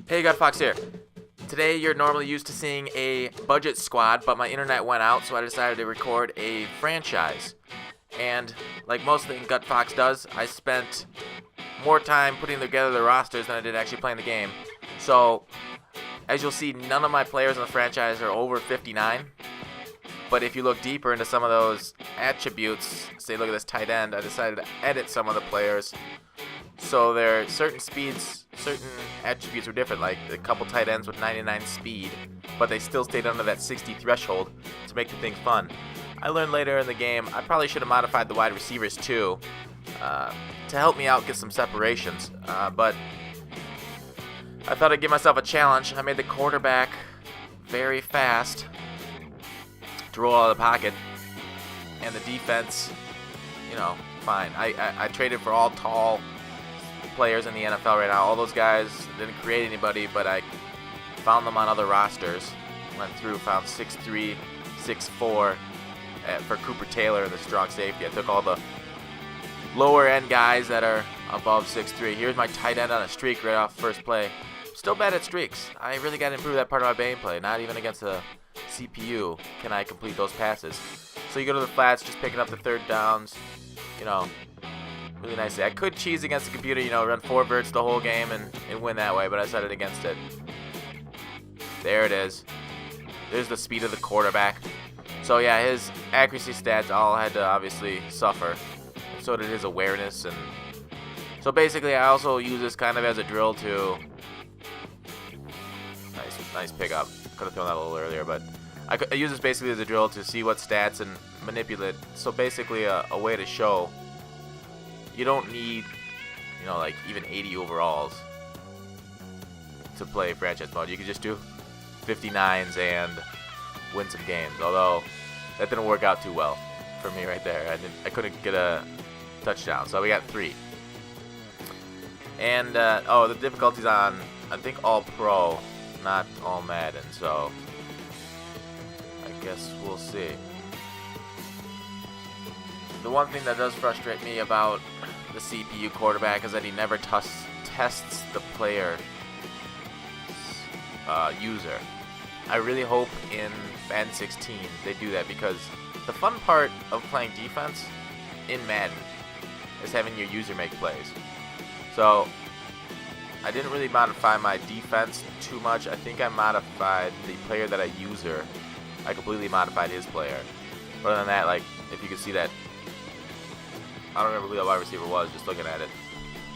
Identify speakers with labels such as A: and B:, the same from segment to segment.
A: Hey, God Fox here. Today you're normally used to seeing a budget squad, but my internet went out, so I decided to record a franchise. And like most things Gut Fox does, I spent more time putting together the rosters than I did actually playing the game. So, as you'll see, none of my players in the franchise are over 59. But if you look deeper into some of those attributes, say look at this tight end, I decided to edit some of the players. So there are certain speeds, certain attributes were different, like a couple tight ends with 99 speed, but they still stayed under that 60 threshold to make the thing fun. I learned later in the game I probably should have modified the wide receivers too, to help me out get some separations, but I thought I'd give myself a challenge. I made the quarterback very fast to roll out of the pocket, and the defense, fine. I traded for all tall players in the NFL right now. All those guys didn't create anybody, but I found them on other rosters. Went through, found 6'3", 6'4", for Cooper Taylor in the strong safety. I took all the lower end guys that are above 6'3". Here's my tight end on a streak right off first play. Still bad at streaks. I really got to improve that part of my gameplay. Not even against a CPU can I complete those passes. So you go to the flats, just picking up the third downs. Really nicely. I could cheese against the computer, run 4 verts the whole game and win that way, but I decided against it. There it is. There's the speed of the quarterback. So yeah, his accuracy stats all had to obviously suffer. And so did his awareness. And so basically I also use this kind of as a drill to... Nice pickup. Could have thrown that a little earlier, but I use this basically as a drill to see what stats and manipulate. So basically a way to show you don't need, like even 80 overalls to play franchise mode. You can just do 59s and win some games. Although that didn't work out too well for me right there. I couldn't get a touchdown. So we got 3. And the difficulty's on I think all pro, not all Madden. So I guess we'll see. The one thing that does frustrate me about the CPU quarterback is that he never tests the player user. I really hope in Madden 16 they do that, because the fun part of playing defense in Madden is having your user make plays. So I didn't really modify my defense too much. I think I modified the player that I user. I completely modified his player. But other than that, like, if you could see that, I don't remember who that wide receiver was, just looking at it.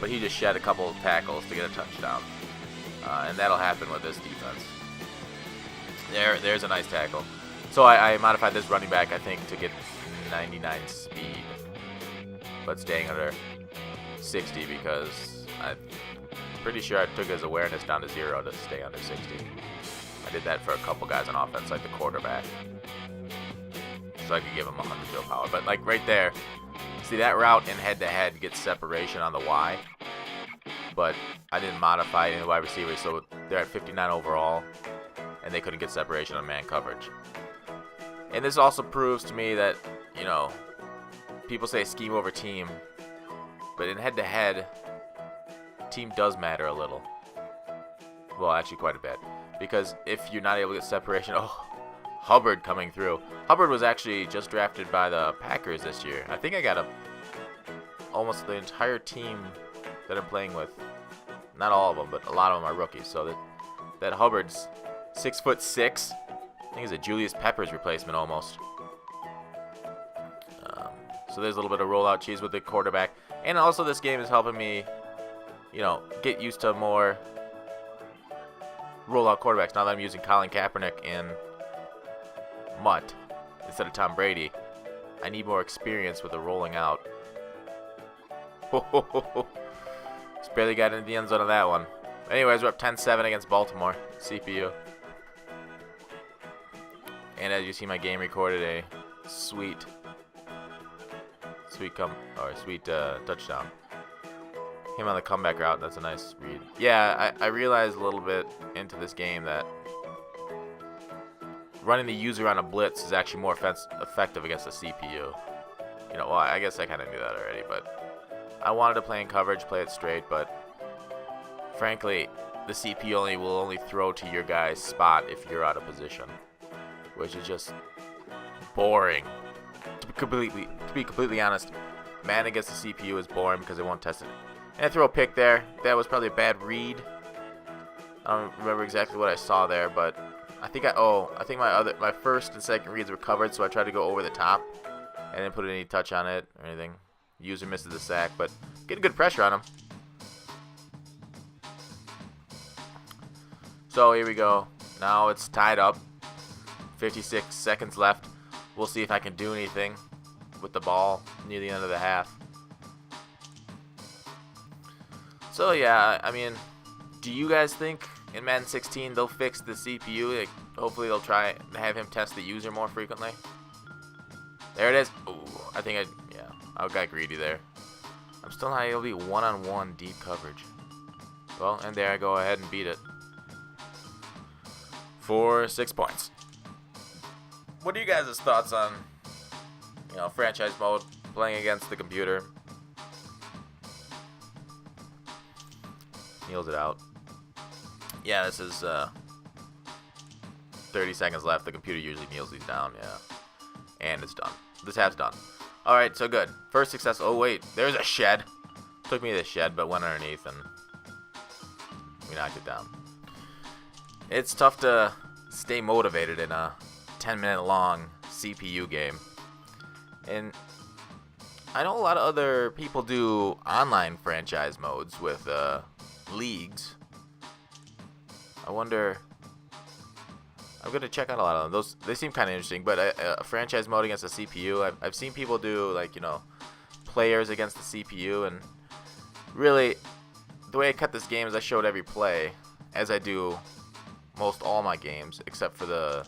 A: But he just shed a couple of tackles to get a touchdown. And that'll happen with this defense. There's a nice tackle. So I modified this running back, I think, to get 99 speed. But staying under 60, because I'm pretty sure I took his awareness down to 0 to stay under 60. I did that for a couple guys on offense, like the quarterback. So I could give him 100 field power. But like right there, see that route in head-to-head gets separation on the Y, but I didn't modify any of the wide receivers, so they're at 59 overall, and they couldn't get separation on man coverage. And this also proves to me that, people say scheme over team, but in head-to-head, team does matter a little. Well, actually quite a bit, because if you're not able to get separation, Hubbard coming through. Hubbard was actually just drafted by the Packers this year. I think I got almost the entire team that I'm playing with. Not all of them, but a lot of them are rookies. So that Hubbard's 6'6". I think he's a Julius Peppers replacement almost. So there's a little bit of rollout cheese with the quarterback. And also this game is helping me, get used to more rollout quarterbacks. Now that I'm using Colin Kaepernick in Mutt instead of Tom Brady, I need more experience with the rolling out. Just barely got into the end zone of that one. Anyways, we're up 10-7 against Baltimore CPU. And as you see, my game recorded a sweet touchdown. Him on the comeback route. That's a nice read. Yeah, I realized a little bit into this game that running the user on a blitz is actually more effective against the CPU. Well, I guess I kind of knew that already, but I wanted to play in coverage, play it straight, but frankly, the CPU will only throw to your guy's spot if you're out of position, which is just boring. To be completely honest, Madden against the CPU is boring because it won't test it. And I throw a pick there. That was probably a bad read. I don't remember exactly what I saw there, but I think my first and second reads were covered, so I tried to go over the top. I didn't put any touch on it or anything. User misses the sack, but getting good pressure on him. So here we go. Now it's tied up. 56 seconds left. We'll see if I can do anything with the ball near the end of the half. So yeah, I mean, do you guys think in Madden 16 they'll fix the CPU? Like, hopefully they'll try to have him test the user more frequently. There it is. Ooh, I got greedy there. I'm still not able to be one-on-one deep coverage. Well, and there I go ahead and beat it. For 6 points. What are you guys' thoughts on, franchise mode, playing against the computer? Kneels it out. Yeah, this is 30 seconds left. The computer usually kneels these down, yeah. And it's done. This half's done. Alright, so good. First success. Oh, wait. There's a shed. Took me to the shed, but went underneath, and we knocked it down. It's tough to stay motivated in a 10-minute long CPU game. And I know a lot of other people do online franchise modes with leagues. I wonder... I'm going to check out a lot of them. They seem kind of interesting, but a franchise mode against a CPU, I've seen people do, players against the CPU, and really, the way I cut this game is I showed every play, as I do most all my games, except for the,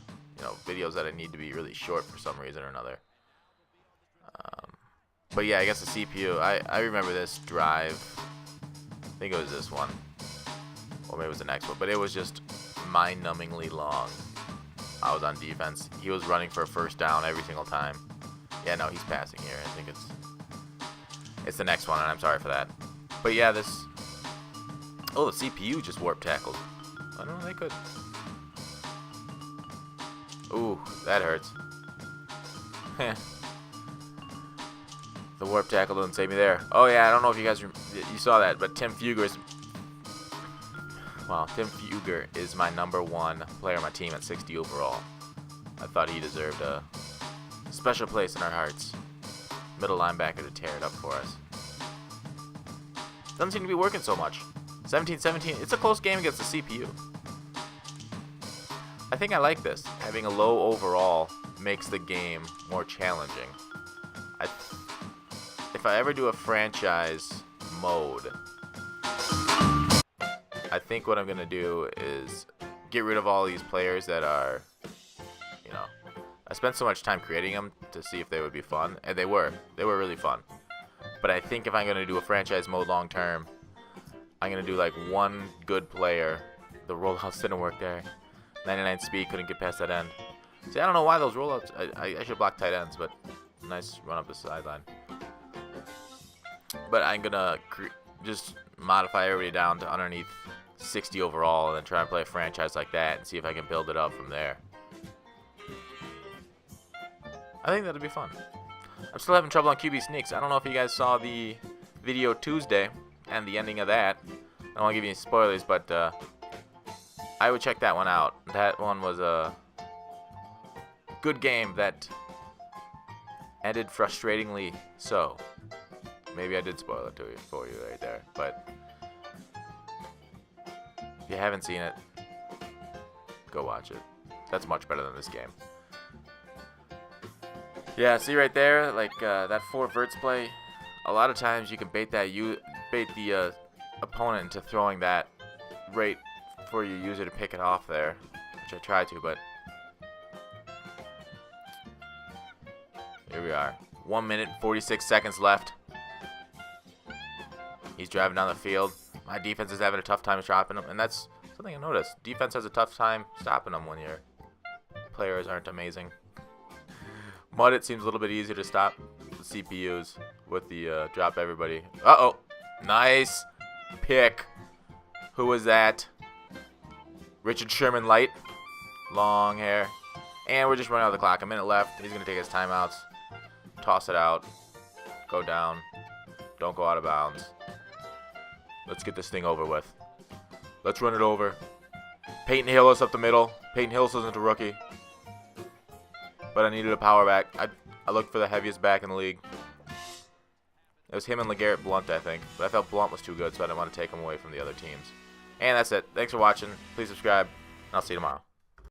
A: videos that I need to be really short for some reason or another. But yeah, I guess the CPU, I remember this drive. I think it was this one, or maybe it was the next one, but it was just mind-numbingly long. I was on defense. He was running for a first down every single time. Yeah, no, he's passing here. I think it's the next one, and I'm sorry for that. But yeah, the CPU just warp tackled. I don't know, they could. Ooh, that hurts. The warp tackle didn't save me there. Oh yeah, I don't know if you guys you saw that, but Tim Fugger is my #1 player on my team at 60 overall. I thought he deserved a special place in our hearts. Middle linebacker to tear it up for us. Doesn't seem to be working so much. 17-17. It's a close game against the CPU. I think I like this. Having a low overall makes the game more challenging. If I ever do a franchise mode, I think what I'm going to do is get rid of all these players that are, I spent so much time creating them to see if they would be fun, and they were. They were really fun. But I think if I'm going to do a franchise mode long term, I'm going to do one good player. The rollouts didn't work there. 99 speed, couldn't get past that end. See, I don't know why those rollouts, I should block tight ends, but nice run up the sideline. But I'm going to just modify everybody down to underneath 60 overall and then try and play a franchise like that and see if I can build it up from there. I think that'd be fun. I'm still having trouble on QB sneaks. I don't know if you guys saw the video Tuesday and the ending of that. I don't want to give you any spoilers, but I would check that one out. That one was a good game that ended frustratingly so. Maybe I did spoil it for you right there, but if you haven't seen it, go watch it. That's much better than this game. Yeah, see right there, that 4 verts play. A lot of times you can bait the opponent into throwing that right for your user to pick it off there, which I tried to, but here we are. 1 minute, 46 seconds left. He's driving down the field. My defense is having a tough time stopping him, and that's something I noticed. Defense has a tough time stopping him when your players aren't amazing. Mud, it seems a little bit easier to stop the CPUs with the drop everybody. Uh-oh. Nice pick. Who was that? Richard Sherman light. Long hair. And we're just running out of the clock. A minute left. He's going to take his timeouts. Toss it out. Go down. Don't go out of bounds. Let's get this thing over with. Let's run it over. Peyton Hillis up the middle. Peyton Hillis isn't a rookie. But I needed a power back. I looked for the heaviest back in the league. It was him and LeGarrette Blount, I think. But I felt Blount was too good, so I didn't want to take him away from the other teams. And that's it. Thanks for watching. Please subscribe, and I'll see you tomorrow.